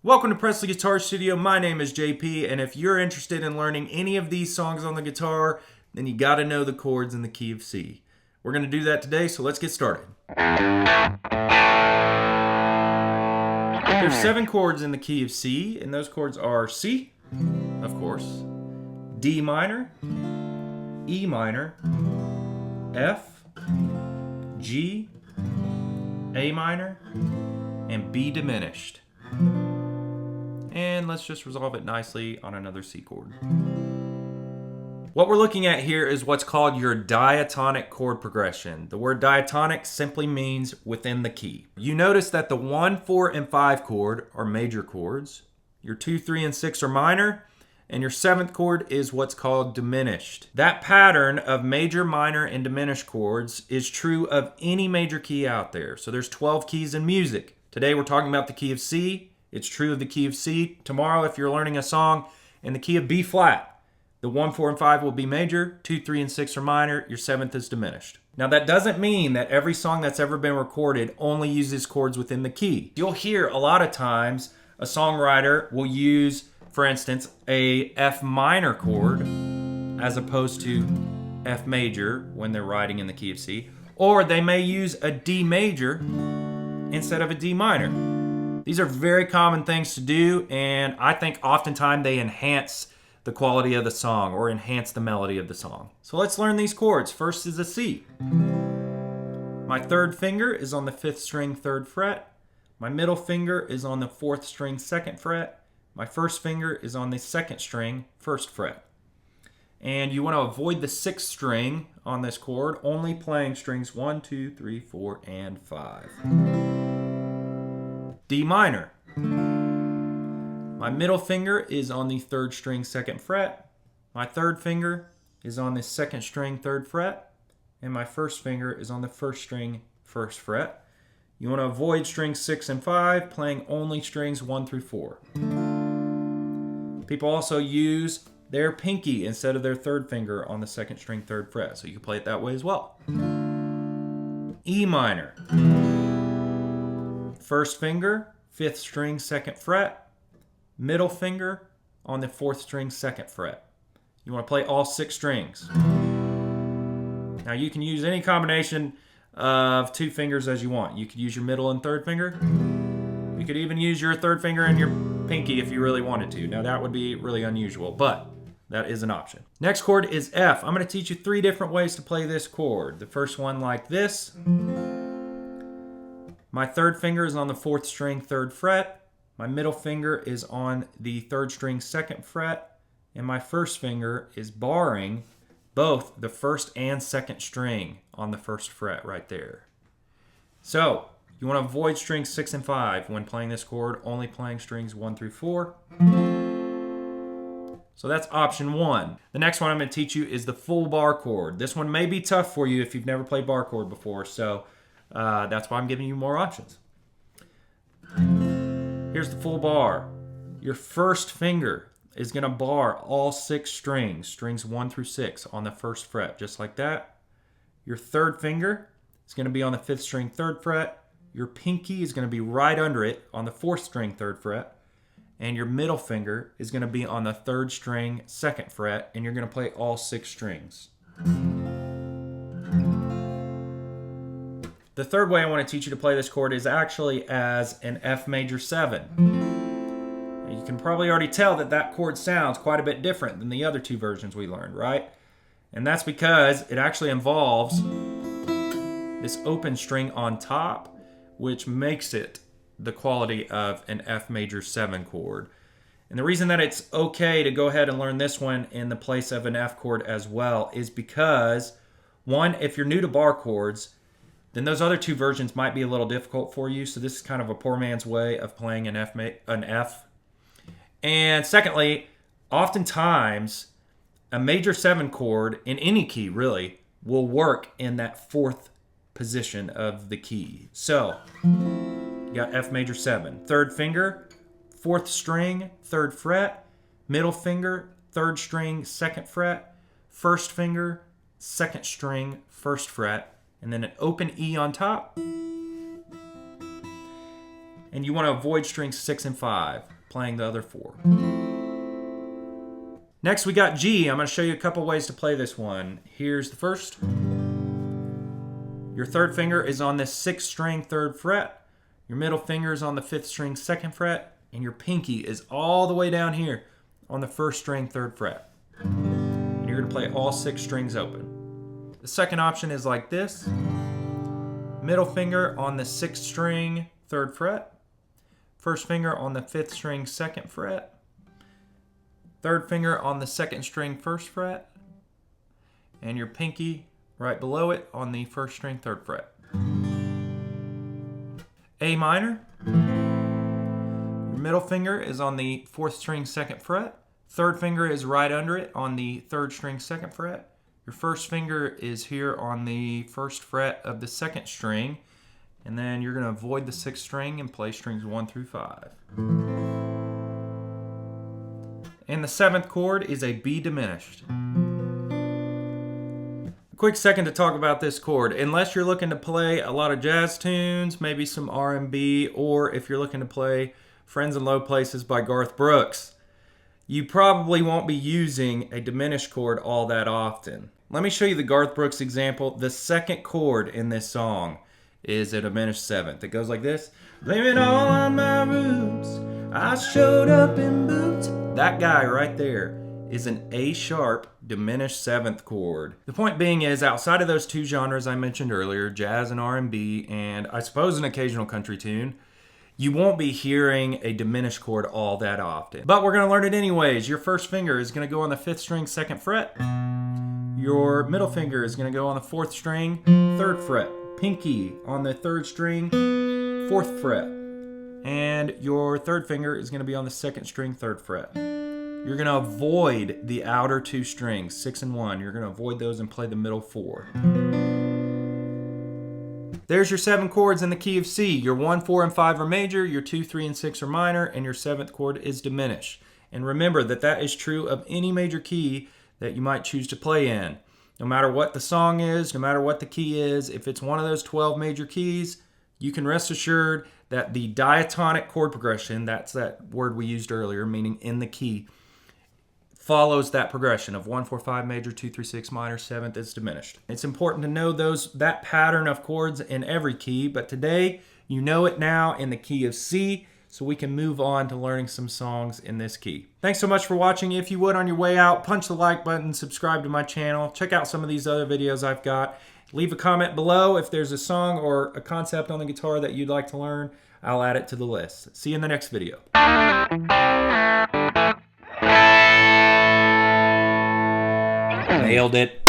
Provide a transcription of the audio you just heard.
Welcome to Presley Guitar Studio. My name is JP, and if you're interested in learning any of these songs on the guitar, then you got to know the chords in the key of C. We're going to do that today, so let's get started. There's 7 chords in the key of C, and those chords are C, of course, D minor, E minor, F, G, A minor, and B diminished. And let's just resolve it nicely on another C chord. What we're looking at here is what's called your diatonic chord progression. The word diatonic simply means within the key. You notice that the 1, 4, and 5 chord are major chords. Your 2, 3, and 6 are minor. And your 7th chord is what's called diminished. That pattern of major, minor, and diminished chords is true of any major key out there. So there's 12 keys in music. Today we're talking about the key of C. It's true of the key of C. Tomorrow, if you're learning a song in the key of B flat, the 1, 4, and 5 will be major, 2, 3, and 6 are minor, your 7th is diminished. Now that doesn't mean that every song that's ever been recorded only uses chords within the key. You'll hear a lot of times a songwriter will use, for instance, a F minor chord as opposed to F major when they're writing in the key of C, or they may use a D major instead of a D minor. These are very common things to do, and I think oftentimes they enhance the quality of the song or enhance the melody of the song. So let's learn these chords. First is a C. My 3rd finger is on the 5th string 3rd fret. My middle finger is on the 4th string 2nd fret. My 1st finger is on the 2nd string 1st fret. And you want to avoid the 6th string on this chord, only playing strings 1, 2, 3, 4, and 5. D minor. My middle finger is on the 3rd string 2nd fret. My 3rd finger is on the 2nd string 3rd fret. And my 1st finger is on the 1st string 1st fret. You want to avoid strings 6 and 5, playing only strings 1 through 4. People also use their pinky instead of their 3rd finger on the 2nd string 3rd fret, so you can play it that way as well. E minor. 1st finger, 5th string 2nd fret. Middle finger on the 4th string 2nd fret. You want to play all 6 strings. Now you can use any combination of 2 fingers as you want. You could use your middle and 3rd finger. You could even use your 3rd finger and your pinky if you really wanted to. Now that would be really unusual, but that is an option. Next chord is F. I'm going to teach you 3 different ways to play this chord. The first one like this. My 3rd finger is on the 4th string 3rd fret. My middle finger is on the 3rd string 2nd fret. And my 1st finger is barring both the 1st and 2nd string on the 1st fret right there. So you want to avoid strings 6 and 5 when playing this chord, only playing strings 1 through 4. So that's option 1. The next one I'm going to teach you is the full bar chord. This one may be tough for you if you've never played bar chord before, so that's why I'm giving you more options. Here's the full bar. Your 1st finger is going to bar all 6 strings, strings 1 through 6 on the 1st fret, just like that. Your 3rd finger is going to be on the 5th string 3rd fret. Your pinky is going to be right under it on the 4th string 3rd fret. And your middle finger is going to be on the 3rd string 2nd fret, and you're going to play all 6 strings. The third way I want to teach you to play this chord is actually as an F major 7. Now you can probably already tell that that chord sounds quite a bit different than the other 2 versions we learned, right? And that's because it actually involves this open string on top, which makes it the quality of an F major 7 chord. And the reason that it's okay to go ahead and learn this one in the place of an F chord as well is because, one, if you're new to bar chords, then those other 2 versions might be a little difficult for you. So this is kind of a poor man's way of playing an F. And secondly, oftentimes a major 7 chord in any key really will work in that 4th position of the key. So you got F major 7, 3rd finger, 4th string, 3rd fret, middle finger, 3rd string, 2nd fret, 1st finger, 2nd string, 1st fret, and then an open E on top. and you want to avoid strings 6 and 5, playing the other 4. Next we got G. I'm going to show you a couple ways to play this one. Here's the first. Your third finger is on the 6th string 3rd fret. Your middle finger is on the 5th string 2nd fret. And your pinky is all the way down here on the 1st string 3rd fret. And you're going to play all 6 strings open. The second option is like this. Middle finger on the 6th string 3rd fret. First finger on the 5th string 2nd fret. Third finger on the 2nd string 1st fret. And your pinky right below it on the 1st string 3rd fret. A minor. Your middle finger is on the 4th string 2nd fret. Third finger is right under it on the 3rd string 2nd fret. Your first finger is here on the 1st fret of the 2nd string. And then you're going to avoid the 6th string and play strings 1 through 5. And the 7th chord is a B diminished. A quick second to talk about this chord. Unless you're looking to play a lot of jazz tunes, maybe some R&B, or if you're looking to play Friends in Low Places by Garth Brooks, you probably won't be using a diminished chord all that often. Let me show you the Garth Brooks example. The 2nd chord in this song is a diminished 7th. It goes like this. Blame it all on my roots. I showed up in boots. That guy right there is an A sharp diminished 7th chord. The point being is, outside of those 2 genres I mentioned earlier, jazz and R&B, and I suppose an occasional country tune, you won't be hearing a diminished chord all that often. But we're going to learn it anyways. Your first finger is going to go on the 5th string 2nd fret. Your middle finger is going to go on the 4th string 3rd fret. Pinky on the 3rd string 4th fret. And your third finger is going to be on the 2nd string 3rd fret. You're going to avoid the outer 2 strings, 6 and 1. You're going to avoid those and play the middle 4. There's your 7 chords in the key of C. Your 1, 4, and 5 are major, your 2, 3, and 6 are minor, and your 7th chord is diminished. And remember that that is true of any major key that you might choose to play in. No matter what the song is, no matter what the key is, if it's one of those 12 major keys, you can rest assured that the diatonic chord progression, that's that word we used earlier, meaning in the key, follows that progression of 1, 4, 5 major, 2, 3, 6 minor, 7th is diminished. It's important to know that pattern of chords in every key, but today you know it now in the key of C, so we can move on to learning some songs in this key. Thanks so much for watching. If you would, on your way out, punch the like button, subscribe to my channel, check out some of these other videos I've got. Leave a comment below if there's a song or a concept on the guitar that you'd like to learn. I'll add it to the list. See you in the next video. Nailed it.